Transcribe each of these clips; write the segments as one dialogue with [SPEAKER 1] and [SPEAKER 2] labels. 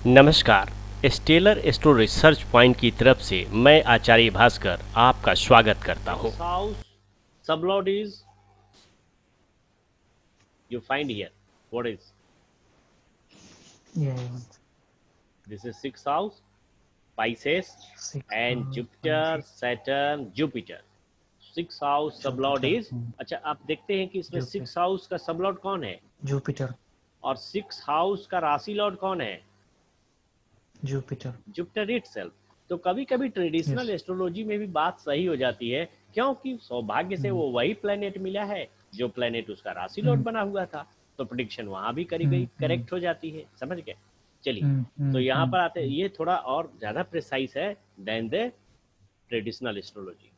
[SPEAKER 1] नमस्कार। Stellar astro research point की तरफ से मैं आचार्य भास्कर आपका स्वागत करता हूँ। House sublord is you find here. What is
[SPEAKER 2] Yeah,
[SPEAKER 1] this? Is sixth house, Pisces,
[SPEAKER 2] six
[SPEAKER 1] and Jupiter, Saturn, Jupiter. Six house sublord
[SPEAKER 2] Jupiter,
[SPEAKER 1] is. अच्छा, आप देखते हैं कि इसमें
[SPEAKER 2] Jupiter,
[SPEAKER 1] सिक्स हाउस का सबलॉर्ड कौन है
[SPEAKER 2] Jupiter,
[SPEAKER 1] और सिक्स हाउस का राशि लॉर्ड कौन है?
[SPEAKER 2] Jupiter.
[SPEAKER 1] Jupiter itself. तो कभी कभी ट्रेडिशनल
[SPEAKER 2] Yes.
[SPEAKER 1] एस्ट्रोलॉजी में भी बात सही हो जाती है, क्योंकि सौभाग्य से
[SPEAKER 2] Mm,
[SPEAKER 1] वो वही प्लेनेट मिला है जो प्लेनेट उसका राशि लॉर्ड
[SPEAKER 2] mm,
[SPEAKER 1] बना हुआ था, तो प्रिडिक्शन वहां भी करी गई,
[SPEAKER 2] mm, mm,
[SPEAKER 1] करेक्ट हो जाती है। समझ गए? चलिए,
[SPEAKER 2] mm,
[SPEAKER 1] तो
[SPEAKER 2] mm,
[SPEAKER 1] यहाँ
[SPEAKER 2] mm,
[SPEAKER 1] पर आते हैं,
[SPEAKER 2] mm.
[SPEAKER 1] ये थोड़ा और ज्यादा प्रिसाइज है than the traditional astrology.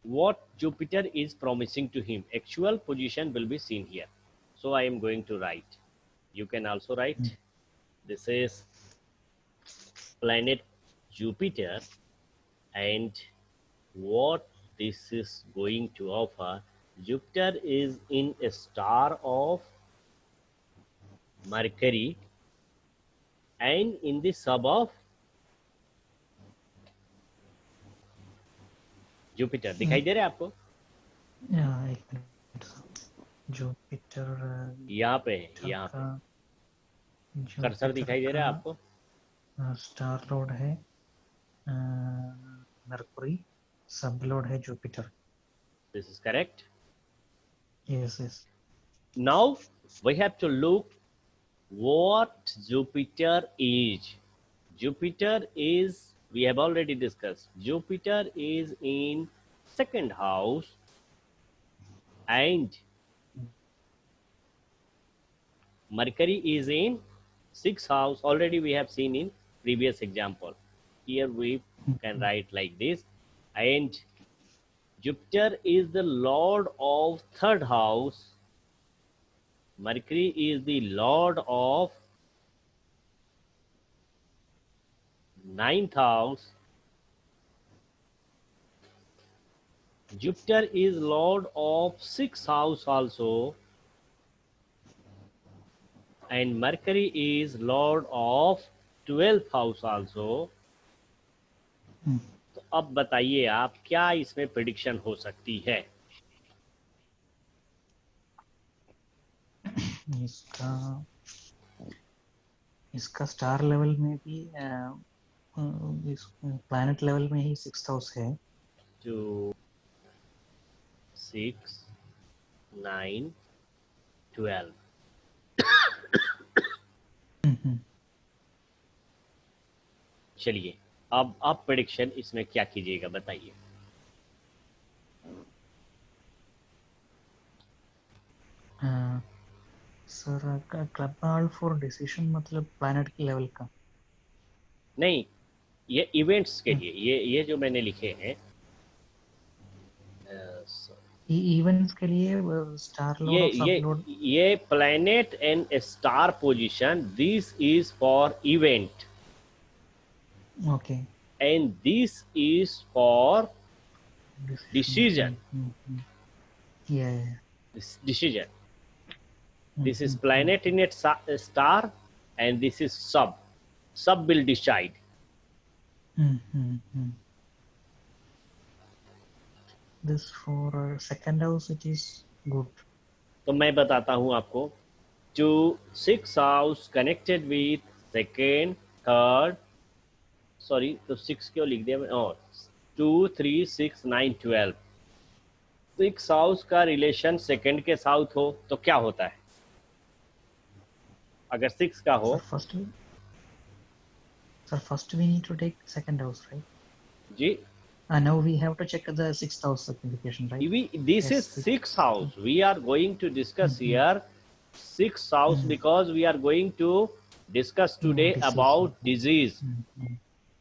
[SPEAKER 1] what Jupiter is promising to him. Actual position will be seen here. So I am going to write. You can also write.
[SPEAKER 2] Mm.
[SPEAKER 1] This is planet Jupiter, and what this is going to offer. Jupiter is in a star of Mercury and in the sub of Jupiter. दिखाई दे रहा है आपको?
[SPEAKER 2] Yeah, एक minute. Jupiter,
[SPEAKER 1] यहाँ पे है,
[SPEAKER 2] Jupiter
[SPEAKER 1] यहाँ पे
[SPEAKER 2] का
[SPEAKER 1] कर्सर
[SPEAKER 2] Jupiter
[SPEAKER 1] दिखाई दे रहा है
[SPEAKER 2] का
[SPEAKER 1] आपको?
[SPEAKER 2] स्टार लॉर्ड है मरकुरी, सब लॉर्ड है Jupiter.
[SPEAKER 1] This is correct.
[SPEAKER 2] Yes, yes.
[SPEAKER 1] Now we have to look what Jupiter is. Jupiter is, we have already discussed, Jupiter is in second house and Mercury is in sixth house. Already we have seen in previous example. Here we can write like this, and Jupiter is the lord of third house. Mercury is the lord of ninth house. Jupiter is lord of sixth house also, and Mercury is lord of 12th house also.
[SPEAKER 2] Mm.
[SPEAKER 1] तो अब बताइए आप, क्या इसमें prediction हो सकती है?
[SPEAKER 2] इसका इसका स्टार लेवल में भी इस प्लैनेट लेवल में ही सिक्स हाउस है।
[SPEAKER 1] 2, 6, 9, 12। चलिए, अब प्रिडिक्शन इसमें क्या कीजिएगा बताइए।
[SPEAKER 2] Sir club all for decision मतलब प्लैनेट के लेवल का
[SPEAKER 1] नहीं, ये इवेंट्स के लिए, ये जो मैंने लिखे हैं,
[SPEAKER 2] इवेंट्स के लिए स्टार लॉर्ड
[SPEAKER 1] ये
[SPEAKER 2] और सब
[SPEAKER 1] ये
[SPEAKER 2] लॉर्ड।
[SPEAKER 1] ये planet and star position, this is for event
[SPEAKER 2] okay
[SPEAKER 1] and this is for decision.
[SPEAKER 2] yeah
[SPEAKER 1] This decision. This is planet in its star, and this is sub. Sub will decide.
[SPEAKER 2] this for second house it is good.
[SPEAKER 1] तो मैं बताता हूँ आपको, to six house connected with second, third, sorry, तो six क्यों लिख दिया मैं, और 2, 3, 6, 9, 12। सिक्स हाउस का रिलेशन सेकंड के साथ हो तो क्या होता है? अगर सिक्स का हो,
[SPEAKER 2] sir first we need to take second house, right?
[SPEAKER 1] जी,
[SPEAKER 2] Now we have to check the sixth house signification, right?
[SPEAKER 1] this
[SPEAKER 2] Yes,
[SPEAKER 1] is sixth house. We are going to discuss here sixth house because we are going to discuss today
[SPEAKER 2] disease.
[SPEAKER 1] about disease.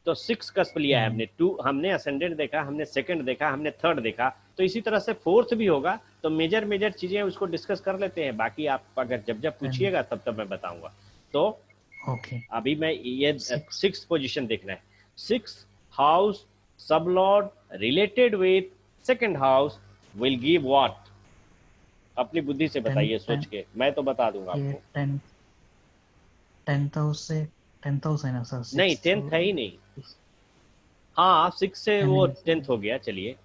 [SPEAKER 1] तो six cusp लिया है हमने, to हमने ascendant देखा, हमने second देखा, हमने third देखा, तो इसी तरह से फोर्थ भी होगा। तो मेजर मेजर चीजें उसको डिस्कस कर लेते हैं, बाकी आप अगर जब जब पूछिएगा तब तब मैं बताऊंगा। तो
[SPEAKER 2] ओके
[SPEAKER 1] अभी मैं ये सिक्स पोजीशन देखना है। सिक्स हाउस सब Lord related with second house will give what? अपनी बुद्धि से बताइए, सोच के, मैं तो बता दूंगा आपको।
[SPEAKER 2] 10th हाउस से 10th हाउस है ना सर?
[SPEAKER 1] नहीं,
[SPEAKER 2] 6th
[SPEAKER 1] 10th है ही नहीं। हाँ, 6 से वो 10th हो गया। चलिए,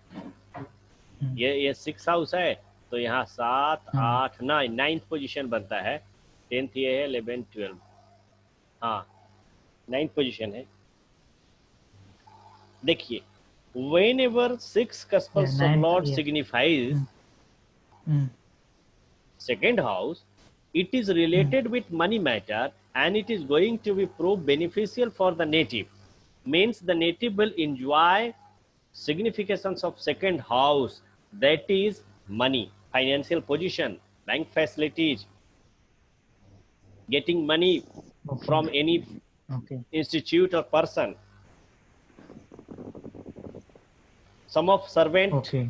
[SPEAKER 1] ये 6 हाउस है, तो यहाँ 7 8 9 9th पोजीशन बनता है। 10th ये है, 11 12, हाँ 9th पोजीशन है। देखिए, whenever 6 cuspal
[SPEAKER 2] या 9th
[SPEAKER 1] sublord
[SPEAKER 2] या
[SPEAKER 1] signifies second house, it is related with money matter and it is going to be prove beneficial for the native. Means the native will enjoy significations of second house, that is money, financial position, bank facilities, getting money
[SPEAKER 2] okay
[SPEAKER 1] from any
[SPEAKER 2] okay
[SPEAKER 1] institute or person. Some of servant
[SPEAKER 2] okay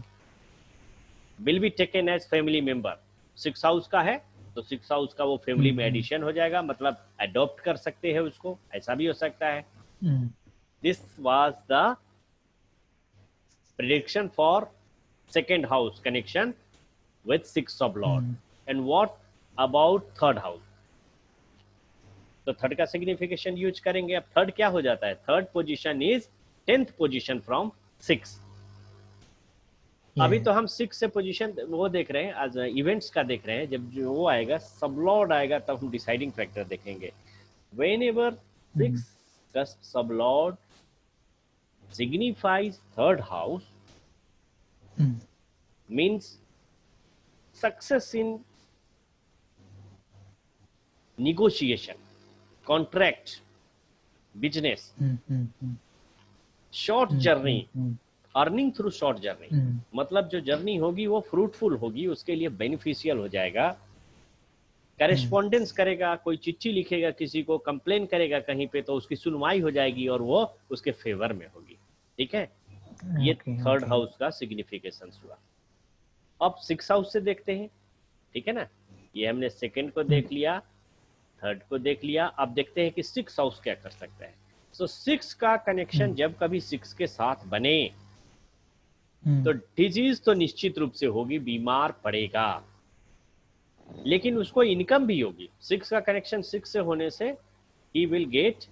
[SPEAKER 1] will be taken as family member. 6 house का है तो 6 house का वो family में addition हो जाएगा, मतलब adopt कर सकते हैं उसको, ऐसा भी हो सकता है। This was the prediction for second house connection with 6 of lord. And what about third house? तो थर्ड का सिग्निफिकेशन यूज करेंगे। अब थर्ड क्या हो जाता है? Third position is 10th position from 6। अभी तो हम 6 से पोजीशन वो देख रहे हैं, आज इवेंट्स का देख रहे हैं। जब जो वो आएगा, सबलॉर्ड आएगा, तब हम डिसाइडिंग फैक्टर देखेंगे। whenever 6 cusp sublord signifies third house, means success in negotiation, contract, business, short journey, earning through short journey. मतलब जो जर्नी होगी वो फ्रूटफुल होगी, उसके लिए बेनिफिशियल हो जाएगा। करेस्पॉन्डेंस करेगा, कोई चिट्ठी लिखेगा, किसी को कंप्लेन करेगा कहीं पे, तो उसकी सुनवाई हो जाएगी और वो उसके फेवर में होगी। ठीक है, ये थर्ड हाउस का सिग्निफिकेशन हुआ। अब 6 हाउस से देखते हैं, ठीक है ना। ये हमने सेकंड को देख लिया, थर्ड को देख लिया, अब देखते हैं कि 6 हाउस क्या कर सकता है। सो 6 का कनेक्शन जब कभी 6 के साथ बने तो डिजीज तो निश्चित रूप से होगी, बीमार पड़ेगा, लेकिन उसको इनकम भी होगी। 6 का कनेक्शन 6 से होने से he will get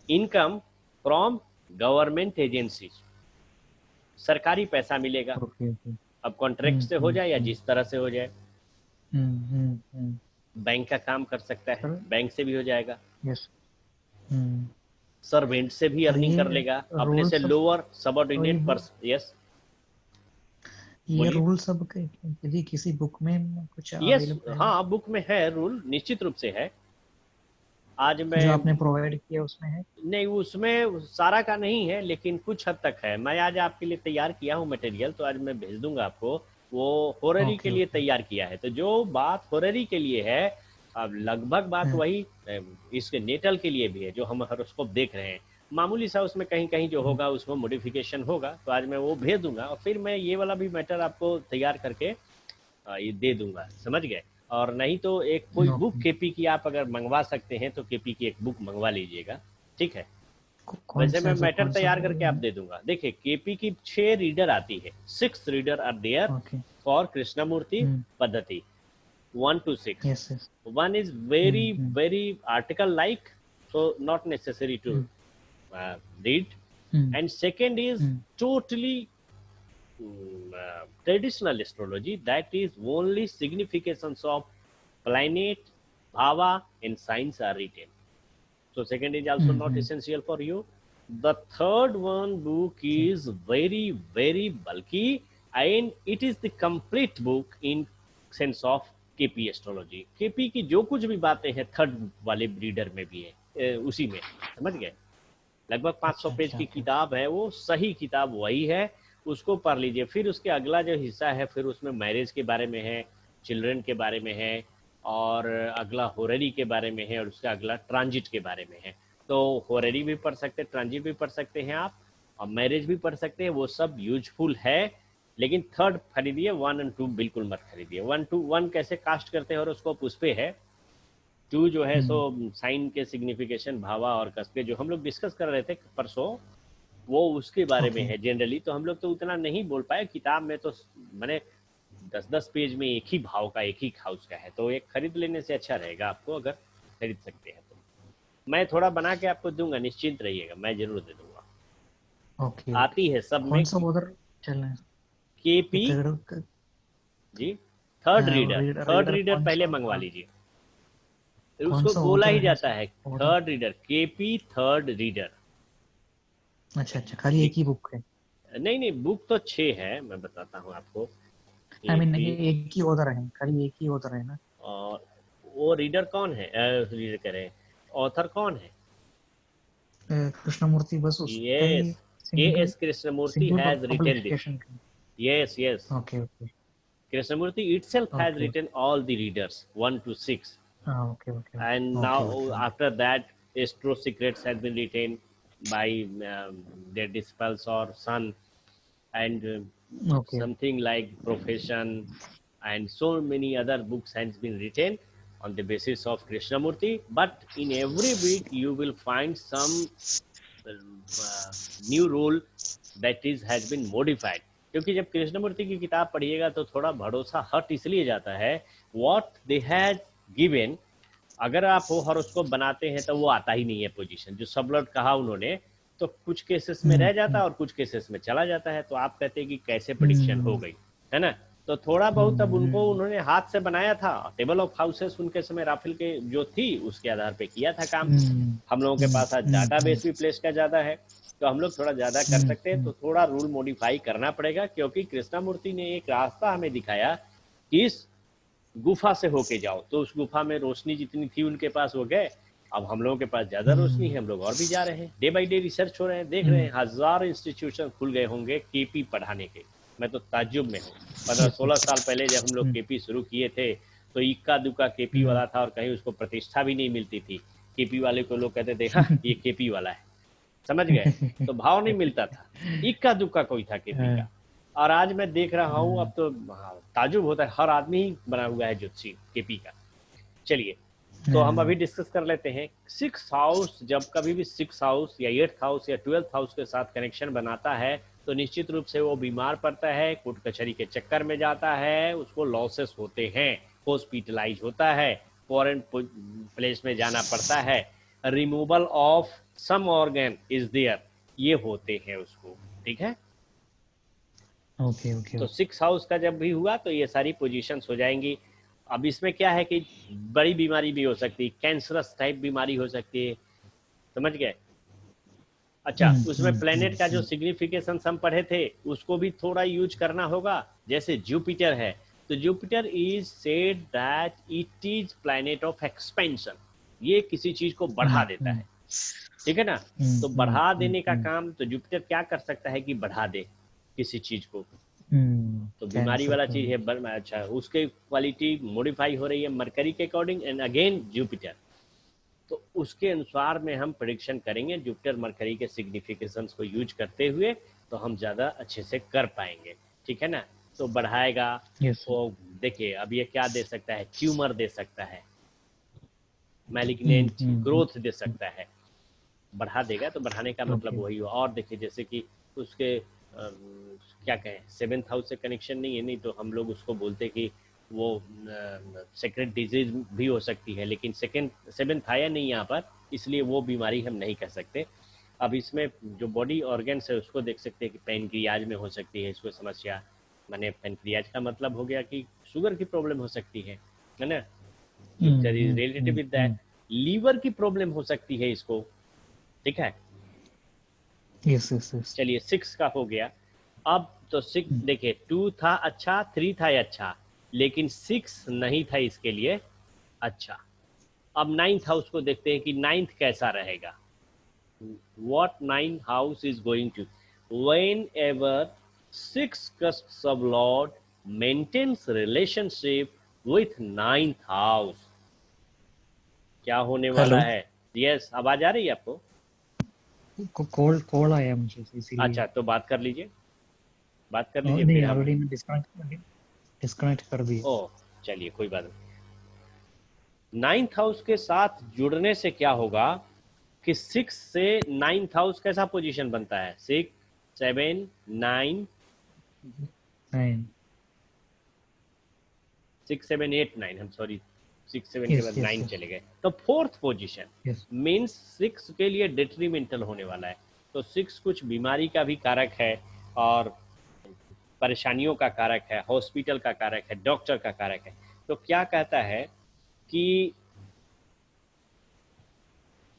[SPEAKER 1] income from government agency, सरकारी पैसा मिलेगा। अब कॉन्ट्रैक्ट से हो जाए या जिस तरह से हो जाए, बैंक का काम कर सकता है, बैंक से भी हो जाएगा। सर्वेंट से भी अर्निंग कर लेगा, अपने से लोअर सबऑर्डिनेट पर्सन। यस,
[SPEAKER 2] ये रूल सब यदि किसी बुक में कुछ अवेलेबल है?
[SPEAKER 1] हाँ, बुक में है रूल, निश्चित रूप से है। आज मैं
[SPEAKER 2] जो आपने प्रोवाइड किया उसमें है?
[SPEAKER 1] नहीं, उसमें सारा का नहीं है, लेकिन कुछ हद तक है। मैं आज आपके लिए तैयार किया हूँ मटेरियल, तो आज मैं भेज दूंगा आपको। वो होररी के लिए तैयार किया है, तो जो बात होररी के लिए है, अब लगभग बात वही इसके नेटल के लिए भी है, जो हम हॉरोस्कोप देख रहे हैं। मामूली सा उसमें कहीं कहीं जो होगा उसमें मॉडिफिकेशन होगा, तो आज मैं वो भेज दूंगा और फिर मैं ये वाला भी मैटर आपको तैयार करके ये दे दूंगा, समझ गए। और नहीं तो एक कोई बुक केपी की आप अगर मंगवा सकते हैं तो केपी की एक बुक मंगवा लीजिएगा, ठीक है। वैसे मैं मैटर तैयार करके आप दे दूंगा। देखिए, केपी की 6 रीडर आती है, 6 reader are there for Krishnamurti Paddhati 1 to 6.
[SPEAKER 2] Yes, yes.
[SPEAKER 1] One is very article like, so not necessary to read. And second is totally traditional astrology, that is only significations of planet, bhava and signs are written. So second is also not essential for you. The third one book is very bulky and it is the complete book in sense of KP astrology. KP की जो कुछ भी बातें हैं third वाले reader में भी है, उसी में, समझ गए। लगभग 500 पेज की किताब है, वो सही किताब वही है, उसको पढ़ लीजिए। फिर उसके अगला जो हिस्सा है, फिर उसमें मैरिज के बारे में है, चिल्ड्रन के बारे में है, और अगला होररी के बारे में है, और उसका अगला ट्रांजिट के बारे में है। तो होररी भी पढ़ सकते हैं, ट्रांजिट भी पढ़ सकते हैं आप, और मैरिज भी पढ़ सकते हैं, वो सब यूजफुल है। लेकिन थर्ड खरीदिए, 1 और 2 बिल्कुल मत खरीदिए। 1 कैसे कास्ट करते हैं और उसको उस पे है। 2 जो है सो साइन के सिग्निफिकेशन, भावा और कसके, जो हम लोग डिस्कस कर रहे थे परसों, वो उसके बारे में है जनरली। तो हम लोग तो उतना नहीं बोल पाए, किताब में तो मैंने 10-10 पेज में एक ही भाव का, एक ही हाउस का है, तो एक खरीद लेने से अच्छा रहेगा आपको, अगर खरीद सकते हैं तो। मैं थोड़ा बना के आपको दूंगा, निश्चिंत रहिएगा, मैं जरूर दे दूंगा।
[SPEAKER 2] ओके
[SPEAKER 1] आती
[SPEAKER 2] ओके।
[SPEAKER 1] है सब में।
[SPEAKER 2] कौन सा ऑर्डर चल रहा है? ये
[SPEAKER 1] KP ji, third reader, third
[SPEAKER 2] reader
[SPEAKER 1] reader
[SPEAKER 2] कौन
[SPEAKER 1] पहले
[SPEAKER 2] सा?
[SPEAKER 1] मंगवा
[SPEAKER 2] हाँ,
[SPEAKER 1] लीजिए।
[SPEAKER 2] कौन
[SPEAKER 1] उसको
[SPEAKER 2] सा
[SPEAKER 1] बोला
[SPEAKER 2] ऑर्डर
[SPEAKER 1] ही
[SPEAKER 2] है
[SPEAKER 1] जाता
[SPEAKER 2] सर?
[SPEAKER 1] है
[SPEAKER 2] order?
[SPEAKER 1] Third reader, KP third reader.
[SPEAKER 2] अच्छा अच्छा, खाली एक
[SPEAKER 1] ठीक,
[SPEAKER 2] ही बुक है?
[SPEAKER 1] नहीं नहीं, बुक तो 6 है, मैं बताता हूँ आपको।
[SPEAKER 2] आई मीन नहीं,
[SPEAKER 1] केपी,
[SPEAKER 2] एक ही ऑर्डर है, खाली एक ही ऑर्डर है ना?
[SPEAKER 1] और वो रीडर कौन है, रीडर करें, ऑथर कौन है?
[SPEAKER 2] कृष्णमूर्ति, बस उसका
[SPEAKER 1] यस,
[SPEAKER 2] ही
[SPEAKER 1] के
[SPEAKER 2] simple,
[SPEAKER 1] S Krishnamurti
[SPEAKER 2] simple
[SPEAKER 1] has written this.
[SPEAKER 2] Publication का।
[SPEAKER 1] Yes yes,
[SPEAKER 2] okay okay
[SPEAKER 1] Krishnamurti itself has
[SPEAKER 2] okay.
[SPEAKER 1] written all the readers 1 to 6,
[SPEAKER 2] हाँ, okay okay
[SPEAKER 1] and
[SPEAKER 2] okay
[SPEAKER 1] now
[SPEAKER 2] okay
[SPEAKER 1] after that Astro Secrets has been written by their disciples or son, and
[SPEAKER 2] okay.
[SPEAKER 1] something like Profession, and so many other books has been written on the basis of Krishnamurti. But in every week you will find some new rule that is has been modified. क्योंकि जब कृष्णमूर्ति की किताब पढ़िएगा तो थोड़ा भरोसा हट इसलिए जाता है, व्हाट दे हैड गिवन, अगर आप वो हॉरोस्कोप बनाते हैं तो वो आता ही नहीं है पोजीशन, जो सब लॉट कहा उन्होंने, तो कुछ केसेस में रह जाता है और कुछ केसेस में चला जाता है, तो आप कहते हैं कि कैसे प्रिडिक्शन हो गई, है ना। तो थोड़ा बहुत अब उनको उन्होंने हाथ से बनाया था, टेबल ऑफ हाउसेस उनके समय राफेल के जो थी उसके आधार पे किया था काम। हम लोगों के पास आज डाटा बेस भी प्लेस का ज़्यादा है, तो हम लोग थोड़ा ज़्यादा कर सकते हैं, तो थोड़ा रूल मॉडिफाई करना पड़ेगा, क्योंकि कृष्णामूर्ति ने एक रास्ता हमें दिखाया कि इस गुफा से होके जाओ, तो उस गुफा में रोशनी जितनी थी उनके पास वो गए, अब हम लोगों के पास ज़्यादा रोशनी है, हम लोग और भी जा रहे हैं, डे बाई डे रिसर्च हो रहे हैं, देख रहे हैं हजार इंस्टीट्यूशन खुल गए होंगे केपी पढ़ाने के। मैं तो ताज्जुब में हूँ, 15-16 साल पहले जब हम लोग केपी शुरू किए थे तो इक्का दुक्का केपी वाला था, और कहीं उसको प्रतिष्ठा भी नहीं मिलती थी। केपी वाले को लोग कहते थे हाँ ये केपी वाला है, समझ गए, तो भाव नहीं मिलता था, इक्का दुक्का कोई था केपी का। और आज मैं देख रहा हूँ, अब तो ताजुब होता है, हर आदमी ही बना हुआ है ज्योतिषी केपी का। चलिए, तो हम अभी डिस्कस कर लेते हैं, 6 हाउस जब कभी भी 6 हाउस या 8th हाउस या 12th हाउस के साथ कनेक्शन बनाता है तो निश्चित रूप से वो बीमार पड़ता है, कोर्ट कचहरी के चक्कर में जाता है, उसको लॉसेस होते हैं, हॉस्पिटलाइज होता है, फॉरेन प्लेस में जाना पड़ता है, removal of some organ is there, ये होते हैं उसको, ठीक है।
[SPEAKER 2] Okay okay.
[SPEAKER 1] तो 6 हाउस का जब भी हुआ तो ये सारी पोजीशंस हो जाएंगी। अब इसमें क्या है कि बड़ी बीमारी भी हो सकती है, कैंसरस टाइप बीमारी हो सकती है, समझ गए। अच्छा, उसमें प्लेनेट का जो सिग्निफिकेशन हम पढ़े थे उसको भी थोड़ा यूज करना होगा। जैसे जुपिटर है, तो Jupiter is said that it is planet of expansion, ये किसी चीज को बढ़ा देता है, ठीक है ना। तो बढ़ा देने का काम, तो जुपिटर क्या कर सकता है कि बढ़ा दे किसी चीज को, तो बीमारी
[SPEAKER 2] कैंसर
[SPEAKER 1] वाला
[SPEAKER 2] का?
[SPEAKER 1] चीज है। अच्छा, उसके क्वालिटी मॉडिफाई हो रही है मरकरी के अकॉर्डिंग एंड अगेन जुपिटर, तो उसके अनुसार में हम प्रिडिक्शन करेंगे जुपिटर मरकरी के सिग्निफिकेशंस को यूज करते हुए, तो हम ज़्यादा अच्छे से कर पाएंगे, ठीक है ना। तो बढ़ाएगा,
[SPEAKER 2] यस।
[SPEAKER 1] वो देखिए अब ये क्या दे सकता है, ट्यूमर दे सकता है, मैलिग्नेंट ग्रोथ दे सकता है, बढ़ा देगा, तो बढ़ाने का मतलब
[SPEAKER 2] ओके।
[SPEAKER 1] वही हुआ। और देखिए जैसे कि उसके क्या कहें, 7th हाउस से कनेक्शन नहीं है, नहीं तो हम लोग उसको बोलते कि वो सेक्रेट डिजीज भी हो सकती है, लेकिन 7th आया नहीं यहाँ पर, इसलिए वो बीमारी हम नहीं कह सकते। अब इसमें जो बॉडी ऑर्गन्स है उसको देख सकते हैं कि पेनक्रियाज में हो सकती है इसको समस्या, माने पेनक्रियाज का मतलब हो गया कि शुगर की प्रॉब्लम हो सकती है ना, Jupiter is related with that. Liver की प्रॉब्लम हो सकती है इसको, ठीक है।
[SPEAKER 2] Yes yes yes.
[SPEAKER 1] चलिए 6 का हो गया। अब तो 6 देखिए, 2 था अच्छा, 3 था अच्छा, लेकिन 6 नहीं था इसके लिए अच्छा। अब 9th हाउस को देखते हैं कि 9th कैसा रहेगा, what 9th house is going to, whenever 6 cusps of Lord maintains relationship with 9th house, क्या होने वाला
[SPEAKER 2] हेलो।
[SPEAKER 1] है। यस, आवाज आ रही है आपको?
[SPEAKER 2] कॉल कॉल आया मुझे इसीलिए।
[SPEAKER 1] अच्छा, तो बात कर लीजिए, बात कर लीजिए
[SPEAKER 2] नहीं,
[SPEAKER 1] फिर हम।
[SPEAKER 2] ऑलरेडी मैं डिस्कनेक्ट कर दिया।
[SPEAKER 1] ओह, चलिए कोई बात नहीं। 9th हाउस के साथ जुड़ने से क्या होगा कि 6 से 9th हाउस कैसा पोजीशन बनता है, 6 7 9,
[SPEAKER 2] 9।
[SPEAKER 1] 6 7 8 9, हम सॉरी 6 7 के
[SPEAKER 2] Yes,
[SPEAKER 1] बाद
[SPEAKER 2] yes,
[SPEAKER 1] 9
[SPEAKER 2] yes,
[SPEAKER 1] चले गए, तो फोर्थ पोजीशन
[SPEAKER 2] yes.
[SPEAKER 1] मीन्स 6 के लिए डिट्रीमेंटल होने वाला है। तो 6 कुछ बीमारी का भी कारक है और परेशानियों का कारक है, हॉस्पिटल का कारक है, डॉक्टर का कारक है। तो क्या कहता है कि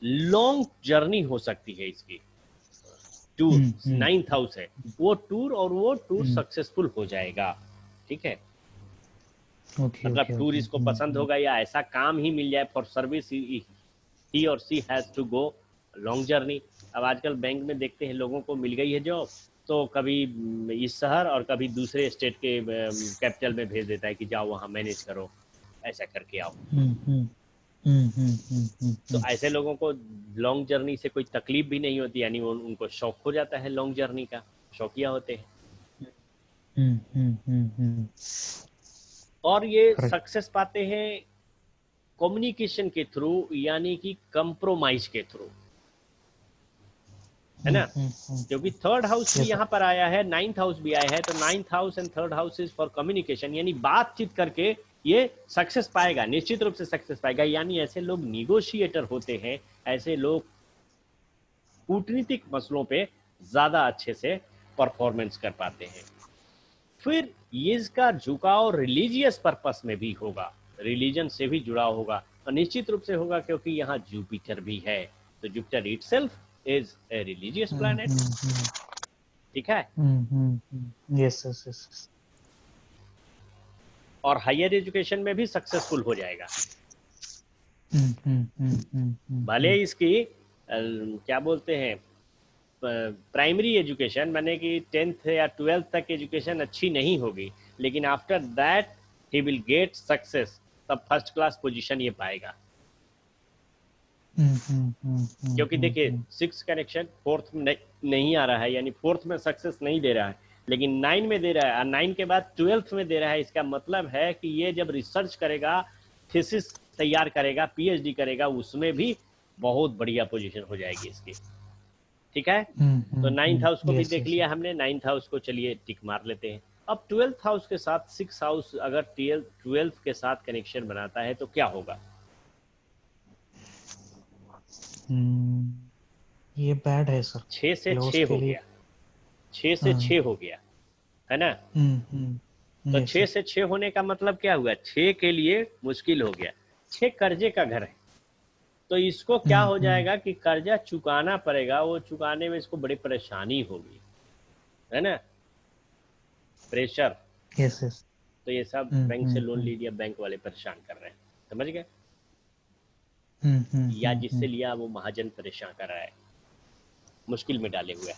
[SPEAKER 1] लॉन्ग जर्नी हो सकती है इसकी, टूर
[SPEAKER 2] Hmm.
[SPEAKER 1] 9th हाउस है, वो टूर
[SPEAKER 2] Hmm.
[SPEAKER 1] सक्सेसफुल हो जाएगा। ठीक है,
[SPEAKER 2] Okay,
[SPEAKER 1] मतलब
[SPEAKER 2] okay,
[SPEAKER 1] टूर
[SPEAKER 2] okay.
[SPEAKER 1] इसको पसंद होगा या ऐसा काम ही मिल जाए फॉर सर्विस, ही और she has to go long journey. अब आजकल बैंक में देखते हैं लोगों को मिल गई है जॉब, तो कभी इस शहर और कभी दूसरे स्टेट के कैपिटल में भेज देता है कि जाओ वहाँ मैनेज करो, ऐसा करके आओ।
[SPEAKER 2] Hmm. Hmm. Hmm. Hmm. Hmm. Hmm.
[SPEAKER 1] तो
[SPEAKER 2] Hmm.
[SPEAKER 1] ऐसे लोगों को लॉन्ग जर्नी से कोई तकलीफ भी नहीं होती, यानी उनको शौक हो जाता है लॉन्ग जर्नी का, शौकिया होते हैं।
[SPEAKER 2] Hmm. Hmm. Hmm. Hmm.
[SPEAKER 1] और ये
[SPEAKER 2] Correct.
[SPEAKER 1] सक्सेस पाते हैं कम्युनिकेशन के थ्रू, यानी कि कंप्रोमाइज के थ्रू, है
[SPEAKER 2] Hmm.
[SPEAKER 1] ना।
[SPEAKER 2] Hmm. Hmm.
[SPEAKER 1] क्योंकि थर्ड हाउस भी
[SPEAKER 2] Yes, sir.
[SPEAKER 1] यहाँ पर आया है, 9th हाउस भी आया है, तो 9th house and third house is for communication, यानी बातचीत करके ये सक्सेस पाएगा, निश्चित रूप से सक्सेस पाएगा। यानी ऐसे लोग निगोशिएटर होते हैं, ऐसे लोग कूटनीतिक मसलों पे ज्यादा अच्छे से परफॉर्मेंस कर पाते हैं। फिर ये इसका झुकाव रिलीजियस पर्पस में भी होगा, रिलीजन से भी जुड़ा होगा, और निश्चित रूप से होगा क्योंकि यहाँ जुपिटर भी है। तो Jupiter itself is a religious
[SPEAKER 2] Hmm.
[SPEAKER 1] Planet.
[SPEAKER 2] Hmm. Hmm.
[SPEAKER 1] ठीक है,
[SPEAKER 2] Hmm. Hmm. Hmm. Yes, yes, yes, yes.
[SPEAKER 1] और हायर एजुकेशन में भी सक्सेसफुल हो जाएगा।
[SPEAKER 2] Hmm. Hmm. Hmm. Hmm. Hmm.
[SPEAKER 1] भले
[SPEAKER 2] Hmm.
[SPEAKER 1] इसकी क्या बोलते हैं, प्राइमरी एजुकेशन माने कि 10th या 12th तक एजुकेशन अच्छी नहीं होगी, लेकिन after that he will get success, तब फर्स्ट क्लास पोजीशन ये पाएगा।
[SPEAKER 2] Hmm. Hmm. Hmm. Hmm.
[SPEAKER 1] क्योंकि
[SPEAKER 2] Hmm.
[SPEAKER 1] देखिए
[SPEAKER 2] Hmm.
[SPEAKER 1] 6 कनेक्शन फोर्थ में नहीं आ रहा है, यानी फोर्थ में सक्सेस नहीं दे रहा है, लेकिन 9 में दे रहा है, और 9 के बाद 12th में दे रहा है। इसका मतलब है कि ये जब रिसर्च करेगा, थीसिस तैयार करेगा, पीएचडी करेगा, उसमें भी बहुत बढ़िया पोजीशन हो जाएगी इसकी। ठीक है,
[SPEAKER 2] Hmm.
[SPEAKER 1] तो
[SPEAKER 2] Hmm.
[SPEAKER 1] 9th
[SPEAKER 2] Hmm.
[SPEAKER 1] हाउस को भी
[SPEAKER 2] Yes,
[SPEAKER 1] देख
[SPEAKER 2] yes, yes.
[SPEAKER 1] लिया हमने, 9th हाउस को चलिए टिक मार लेते हैं। अब 12th हाउस के साथ 6 हाउस अगर 12th के साथ कनेक्शन बनाता है तो क्या होगा।
[SPEAKER 2] Hmm. ये बैड है सर,
[SPEAKER 1] 6 से
[SPEAKER 2] क्लोज
[SPEAKER 1] 6
[SPEAKER 2] के
[SPEAKER 1] हो
[SPEAKER 2] लिए।
[SPEAKER 1] गया, 6 से
[SPEAKER 2] हाँ।
[SPEAKER 1] 6 हो गया, है ना। तो
[SPEAKER 2] यस
[SPEAKER 1] 6
[SPEAKER 2] सर।
[SPEAKER 1] से 6 होने का मतलब क्या हुआ, 6 के लिए मुश्किल हो गया। 6 कर्जे का घर है, तो इसको क्या हो जाएगा कि कर्जा चुकाना पड़ेगा, वो चुकाने में इसको बड़ी परेशानी होगी, है ना, प्रेशर।
[SPEAKER 2] Yes yes.
[SPEAKER 1] तो ये सब बैंक से लोन लीजिए, बैंक वाले परेशान कर रहे हैं, समझ गए, या जिससे लिया वो महाजन परेशान कर रहा है, मुश्किल में डाले हुए है।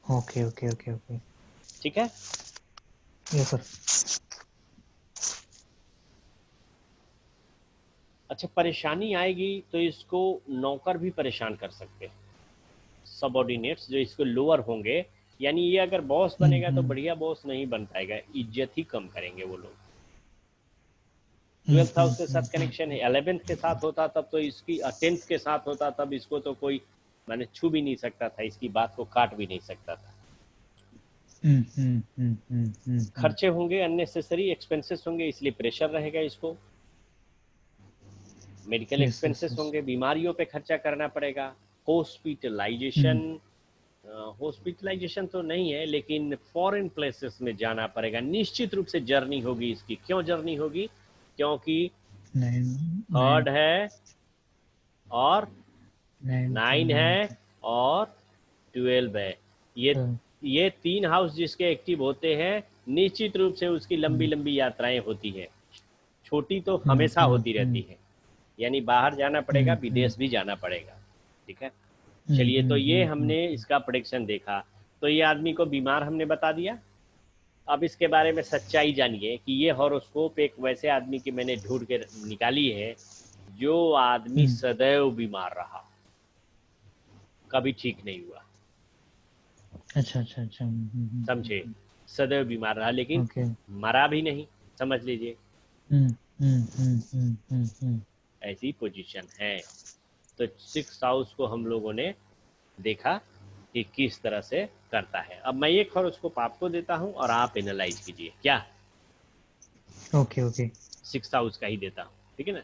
[SPEAKER 2] Okay okay okay okay.
[SPEAKER 1] ठीक है,
[SPEAKER 2] यस सर।
[SPEAKER 1] अच्छा परेशानी आएगी तो इसको नौकर भी परेशान कर सकते हैं, सबऑर्डिनेट्स जो इसको लोअर होंगे, यानी ये अगर बॉस बनेगा तो बढ़िया बॉस नहीं बन पाएगा, इज्जत ही कम करेंगे वो लोग। 12th हाउस के साथ कनेक्शन है, 11th के साथ होता तब तो इसकी, 10th के साथ होता तब इसको तो कोई मैंने छू भी नहीं सकता था, इसकी बात को काट भी नहीं सकता था। खर्चे होंगे, अननेसेसरी एक्सपेंसेस होंगे, इसलिए प्रेशर रहेगा इसको। Medical
[SPEAKER 2] yes yes
[SPEAKER 1] expenses
[SPEAKER 2] yes.
[SPEAKER 1] होंगे, बीमारियों पे खर्चा करना पड़ेगा, हॉस्पिटलाइजेशन, हॉस्पिटलाइजेशन तो नहीं है लेकिन फॉरेन प्लेसेस में जाना पड़ेगा, निश्चित रूप से जर्नी होगी इसकी। क्यों जर्नी होगी, क्योंकि थर्ड है और 9 है और 12 है, ये 3 हाउस जिसके एक्टिव होते हैं, निश्चित रूप से उसकी लंबी लंबी यात्राएं होती हैं, छोटी तो हमेशा होती रहती है, यानी बाहर जाना पड़ेगा, विदेश भी जाना पड़ेगा। ठीक है, चलिए, तो ये हमने इसका प्रेडिक्शन देखा, तो ये आदमी को बीमार हमने बता दिया। अब इसके बारे में सच्चाई जानिए कि ये हॉरोस्कोप एक वैसे आदमी की मैंने ढूंढ के निकाली है, जो आदमी सदैव बीमार रहा, कभी ठीक नहीं हुआ।
[SPEAKER 2] अच्छा अच्छा अच्छा।
[SPEAKER 1] समझे, सदैव बीमार रहा लेकिन मरा भी नहीं, समझ लीजिए, ऐसी पोजीशन है। तो 6 हाउस को हम लोगों ने देखा कि किस तरह से करता है। अब मैं एक हॉरोस्कोप आपको देता हूं और आप एनालाइज कीजिए क्या।
[SPEAKER 2] Okay okay.
[SPEAKER 1] सिक्स हाउस का ही देता, ठीक है ना।